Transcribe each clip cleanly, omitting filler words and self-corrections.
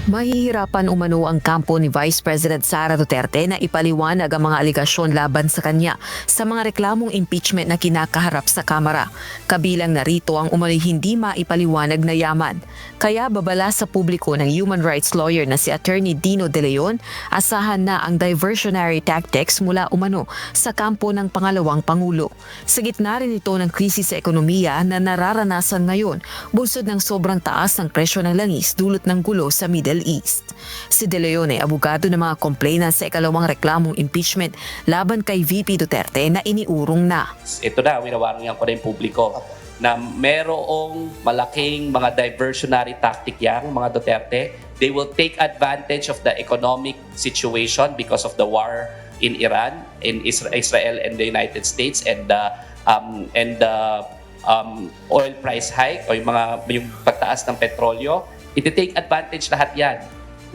Mahihirapan umano ang kampo ni Vice President Sara Duterte na ipaliwanag ang mga aligasyon laban sa kanya sa mga reklamong impeachment na kinakaharap sa Kamara. Kabilang narito ang umano'y hindi maipaliwanag na yaman. Kaya babala sa publiko ng human rights lawyer na si Attorney Dino De Leon, asahan na ang diversionary tactics mula umano sa kampo ng pangalawang Pangulo. Sa gitna rin ito ng krisis sa ekonomiya na nararanasan ngayon, bunsod ng sobrang taas ng presyo ng langis dulot ng gulo sa Middle East. Si De Leon ay abogado ng mga complainants sa ikalawang reklamong impeachment laban kay VP Duterte na iniurong na. Ito na, winawarningan ko na yung publiko na merong malaking mga diversionary tactic yang mga Duterte. They will take advantage of the economic situation because of the war in Iran, in Israel and the United States and the oil price hike o yung pagtaas ng petrolyo. Iti-take advantage lahat yan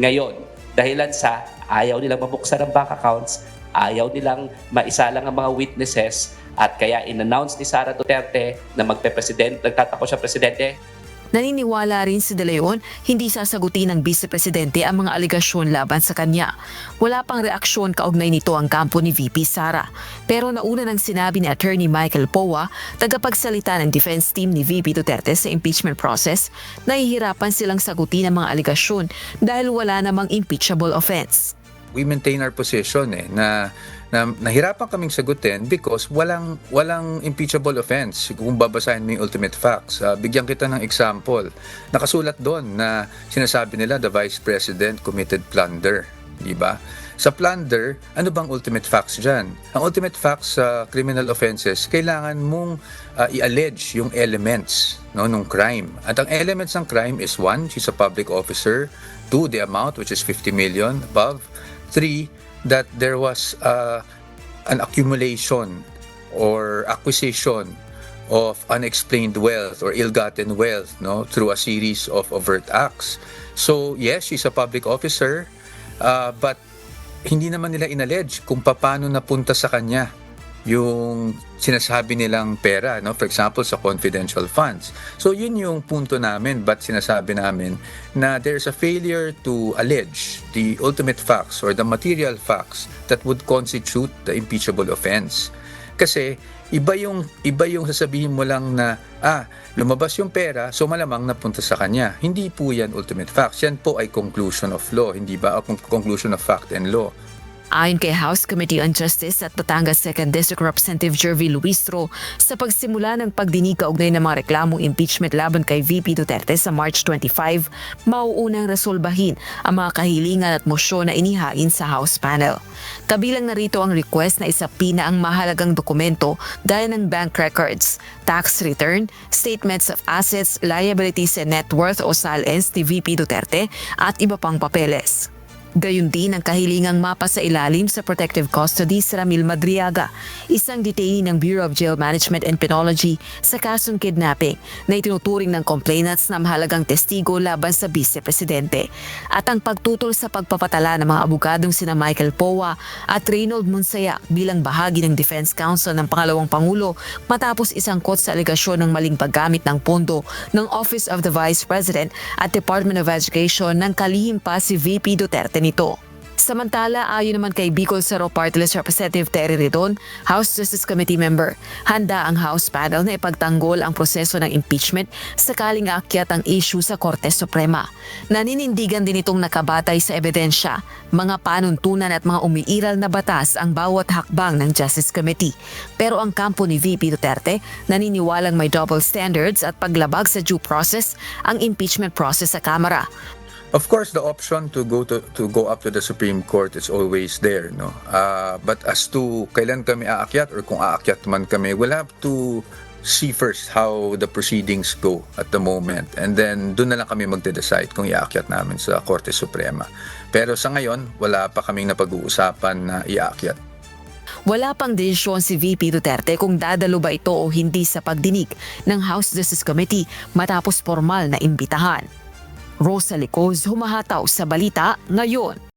ngayon dahilan sa ayaw nilang mabuksan ang bank accounts, ayaw nilang maisalang ang mga witnesses at kaya in-announce ni Sara Duterte na nagtatakbo siya presidente. Naniniwala rin si De Leon hindi sasagutin ng Vice Presidente ang mga aligasyon laban sa kanya. Wala pang reaksyon kaugnay nito ang kampo ni VP Sara. Pero nauna nang sinabi ni Attorney Michael Poa, tagapagsalita ng defense team ni VP Duterte sa impeachment process, nahihirapan silang sagutin ang mga aligasyon dahil wala namang impeachable offense. We maintain our position na nahirapan kaming sagutin because walang impeachable offense kung babasahin mo yung ultimate facts. Bigyan kita ng example. Nakasulat doon na sinasabi nila the Vice President committed plunder, di ba? Sa plunder, ano bang ultimate facts dyan? Ang ultimate facts sa criminal offenses, kailangan mong i-allege yung elements nung crime. At ang elements ng crime is 1, she's a public officer; 2, the amount, which is 50 million above; 3, that there was an accumulation or acquisition of unexplained wealth or ill-gotten wealth through a series of overt acts. So yes, she's a public officer, but hindi naman nila inallege kung paano napunta sa kanya yung sinasabi nilang pera, for example, sa confidential funds. So yun yung punto namin, but sinasabi namin na there's a failure to allege the ultimate facts or the material facts that would constitute the impeachable offense. Kasi iba yung sasabihin mo lang na lumabas yung pera, so malamang napunta sa kanya. Hindi po yan ultimate facts. Yan po ay conclusion of law, hindi ba? O conclusion of fact and law. Ayon kay House Committee on Justice at Batangas 2nd District Representative Jervy Luistro, sa pagsimula ng pagdinig kaugnay ng mga reklamong impeachment laban kay VP Duterte sa March 25, mauunang resolbahin ang mga kahilingan at mosyon na inihain sa House panel. Kabilang narito ang request na isapina ang mahalagang dokumento gaya ng bank records, tax return, statements of assets, liabilities and net worth o SALENS ni VP Duterte at iba pang papeles. Gayun din ang kahilingang mapa sa ilalim sa protective custody si Ramil Madriaga, isang detainee ng Bureau of Jail Management and Penology sa kasong kidnapping na itinuturing ng complainants na mahalagang testigo laban sa Vice Presidente. At ang pagtutol sa pagpapatala ng mga abogadong sina Michael Poa at Reynold Monsaya bilang bahagi ng Defense Counsel ng pangalawang Pangulo matapos isangkot sa aligasyon ng maling paggamit ng pondo ng Office of the Vice President at Department of Education ng kalihim pa si VP Duterte nito. Samantala, ayon naman kay Bicol Saro Party List Representative Terry Redon, House Justice Committee member, handa ang House panel na ipagtanggol ang proseso ng impeachment sakaling aakyat ang issue sa Korte Suprema. Naninindigan din itong nakabatay sa ebidensya, mga panuntunan at mga umiiral na batas ang bawat hakbang ng Justice Committee. Pero ang kampo ni VP Duterte naniniwalang may double standards at paglabag sa due process ang impeachment process sa Kamara. Of course, the option to go up to the Supreme Court is always there, but as to kailan kami aakyat or kung aakyat man kami, we'll have to see first how the proceedings go at the moment, and then doon na lang kami magde-decide kung iaakyat namin sa Korte Suprema. Pero sa ngayon, wala pa kaming napag-uusapan na iaakyat. Wala pang desisyon si VP Duterte kung dadalo ba ito o hindi sa pagdinig ng House Justice Committee matapos formal na imbitahan. Rosa Licoz, humahataw sa balita ngayon.